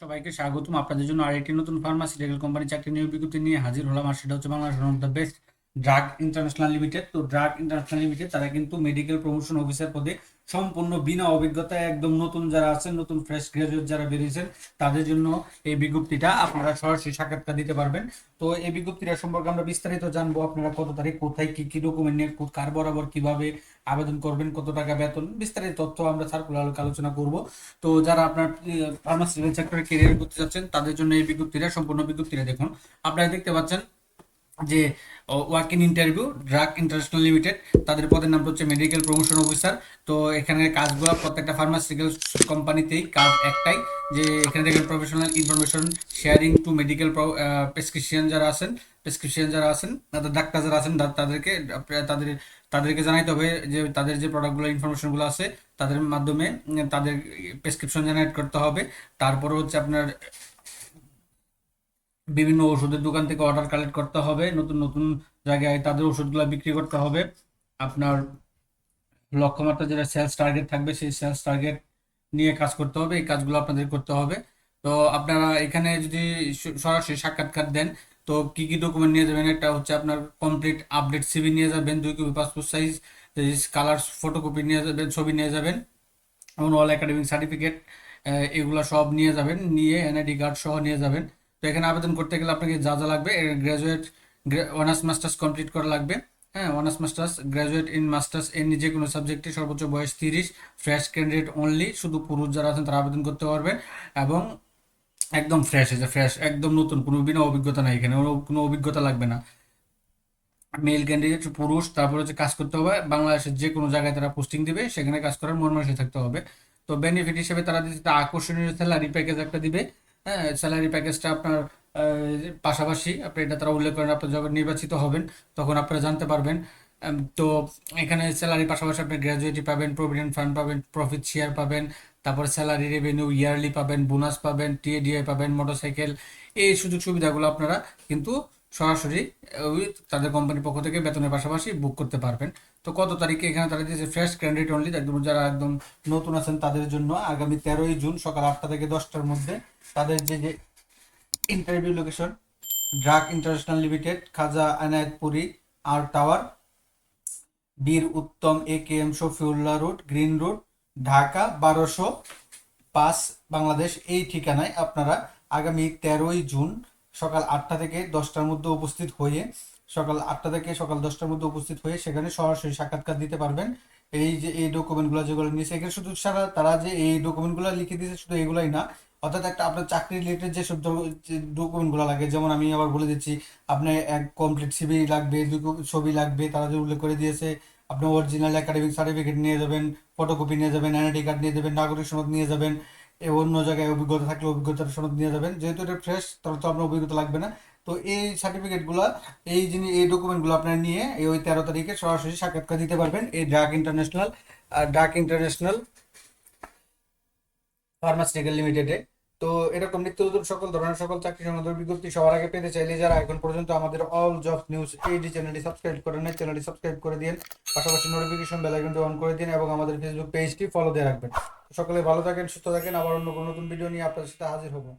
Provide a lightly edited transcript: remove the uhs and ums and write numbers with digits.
সবাইকে স্বাগতম। আপনাদের জন্য আরেকটি নতুন ফার্মাসিউটিক্যাল কোম্পানি চাকরি নিয়োগ বিজ্ঞপ্তি নিয়ে হাজির হলাম। আর সেটা হচ্ছে Bangladesh one of the best drug International limited. তো ড্রাগ ইন্টারন্যাশনাল লিমিটেড তারা কিন্তু মেডিকেল প্রমোশন অফিসার পদে সম্পূর্ণ বিনা অভিজ্ঞতায় একদম নতুন যারা আছেন, নতুন ফ্রেশ গ্রাজুয়েট যারা বেরিয়েছেন তাদের জন্য এই বিজ্ঞপ্তিটা আপনারা সরাসরি সাক্ষাৎকার দিতে পারবেন। তো এই বিজ্ঞপ্তিটা সম্পর্কে আমরা বিস্তারিত জানবো। আপনারা কত তারিখ, কোথায়, কি কি ডকুমেন্ট নিয়ে, কার বরাবর কিভাবে আবেদন করবেন, কত টাকা বেতন, বিস্তারিত তথ্য আমরা সার্কুলার আলোচনা করব। তো যারা আপনার ফার্মাসিউটিক্যাল সেক্টরে কেরিয়ার করতে চাচ্ছেন তাদের জন্য এই বিজ্ঞপ্তিটা, সম্পূর্ণ বিজ্ঞপ্তিটা দেখুন। আপনারা দেখতে পাচ্ছেন যে work in interview drug International limited, তাদের পদের নাম হচ্ছে মেডিকেল প্রমোশন অফিসার। তো এখানে কাজগুলো প্রত্যেকটা ফার্মাসিউটিক্যাল কোম্পানিতেই কাজ একটাই, যে এখানে দেখেন professional information sharing to medical prescription যারা আছেন তাদের ডাক্তার যারা আছেন তাদেরকে তাদের তাদেরকে জানাইতে হবে যে তাদের যে প্রোডাক্টগুলো ইনফরমেশনগুলো আছে তাদের মাধ্যমে তাদের প্রেসক্রিপশন জেনারেট করতে হবে। তারপরে হচ্ছে আপনার বিভিন্ন ওষুধের দোকান থেকে অর্ডার কালেক্ট করতে হবে, নতুন নতুন জায়গায় তাদের ওষুধগুলো বিক্রি করতে হবে। আপনার লক্ষ্যমাত্রা যেটা সেলস টার্গেট থাকবে সেই সেলস টার্গেট নিয়ে কাজ করতে হবে, এই কাজগুলো আপনাদের করতে হবে। তো আপনারা এখানে যদি সরাসরি সাক্ষাৎকার দেন তো কি কি ডকুমেন্ট নিয়ে যাবেন? একটা হচ্ছে আপনার কমপ্লিট আপডেট সিভি নিয়ে যাবেন, 2 copy passport size colour photocopy নিয়ে যাবেন, ছবি নিয়ে যাবেন, এবং অল একাডেমিক সার্টিফিকেট এগুলো সব নিয়ে যাবেন, নিয়ে এনআইডি কার্ড সহ নিয়ে যাবেন। তো এখানে আবেদন করতে গেলে আপনাকে যা যা লাগবে, গ্রাজুয়েট অনার্স মাস্টার্স কমপ্লিট করা লাগবে। হ্যাঁ, honours masters, graduate in masters এর যে কোনো সাবজেক্টে, সর্বোচ্চ বয়স 30, ফ্রেশ ক্যান্ডিডেট অনলি, শুধু পুরুষ যারা আছেন তারা আবেদন করতে পারবেন। এবং একদম ফ্রেশ, এই যে ফ্রেশ একদম নতুন, কোনো বিনা অভিজ্ঞতা নাই, এখানে কোনো অভিজ্ঞতা লাগবে না। মেল ক্যান্ডিডেট পুরুষ, তারপর হচ্ছে কাজ করতে হবে বাংলাদেশের যে কোনো জায়গায় তারা পোস্টিং দিবে সেখানে কাজ করার মন মানসিক থাকতে হবে। তো বেনিফিট হিসেবে তারা দিতে আকর্ষণীয় স্যালারি প্যাকেজ একটা দিবে। হ্যাঁ, স্যালারি প্যাকেজটা আপনার পাশাপাশি আপনি এটা তারা উল্লেখ করেন, আপনি যখন নির্বাচিত হবেন তখন আপনারা জানতে পারবেন। তো এখানে স্যালারি পাশাপাশি আপনি গ্র্যাজুয়েটি পাবেন, প্রভিডেন্ট ফান্ড পাবেন, প্রফিট শেয়ার পাবেন, তারপর স্যালারি রেভিনিউ ইয়ারলি পাবেন, বোনাস পাবেন, টিএডিআই পাবেন, মোটরসাইকেল, এই সুযোগ সুবিধাগুলো আপনারা কিন্তু সরাসরি ওই তাদের কোম্পানির পক্ষ থেকে বেতনের পাশাপাশি বুক করতে পারবেন। তো কত তারিখে এখানে তারা দিয়েছে ফ্রেশ ক্যান্ডিডেট অনলি, একদম যারা একদম নতুন আছেন তাদের জন্য আগামী 13ই জুন সকাল 8টা থেকে 10টার মধ্যে তাদের যে যে interview location, Drug International Limited, Khaja Enayetpuri R Tower, Bir Uttam AKM Shafiullah Road, Green Road, Dhaka 1205 Bangladesh. এই ঠিকানায় আপনারা আগামী 13ই জুন সকাল 8টা থেকে 10টার মধ্যে উপস্থিত হয়ে, সকাল 10টার মধ্যে উপস্থিত হয়ে সেখানে সরাসরি সাক্ষাৎকার দিতে পারবেন। এই যে এই ডকুমেন্টগুলো যেগুলো নিয়েছে এখানে শুধু সারা তারা যে এই ডকুমেন্টগুলো লিখে দিয়েছে শুধু এগুলাই না, অর্থাৎ একটা আপনার চাকরি রিলেটেড যে সব ডকুমেন্টগুলো লাগে, যেমন আমি আবার বলে দিচ্ছি, আপনার এক কমপ্লিট সিভি লাগবে, ছবি লাগবে, তারা যে উল্লেখ করে দিয়েছে। আপনি অরিজিনাল একাডেমিক সার্টিফিকেট নিয়ে যাবেন, ফটোকপি নিয়ে যাবেন, এনআইডি কার্ড নিয়ে যাবেন, নাগরিক সনদ নিয়ে যাবেন, অন্য জায়গায় অভিজ্ঞতা থাকলে অভিজ্ঞতার সনদ নিয়ে যাবেন। যেহেতু এটা ফ্রেশ তাহলে তো আপনার অভিজ্ঞতা লাগবে না। তো এই সার্টিফিকেটগুলো, এই ডকুমেন্টগুলো আপনার নিয়ে ওই 13 তারিখে সরাসরি সাক্ষাৎকার দিতে পারবেন এই ড্রাগ ইন্টারন্যাশনাল ফার্মাসিউটিক্যাল লিমিটেডে। তো এরকম নিত্য নতুন সকল ধরনের সকল চাকরি সংক্রান্ত বিজ্ঞপ্তি সবার আগে পেতে চাইলে যারা এখন পর্যন্ত আমাদের অল জব নিউজ এইডি চ্যানেলটি সাবস্ক্রাইব করেন নাই, চ্যানেলটি সাবস্ক্রাইব করে দিন, পাশাপাশি নোটিফিকেশন বেল আইকনটি অন করে দিন এবং আমাদের ফেসবুক পেজটি ফলো দিয়ে রাখবেন। সকলে ভালো থাকেন, সুস্থ থাকেন, আবার অন্য কোনো নতুন ভিডিও নিয়ে আপনাদের সাথে হাজির হবো।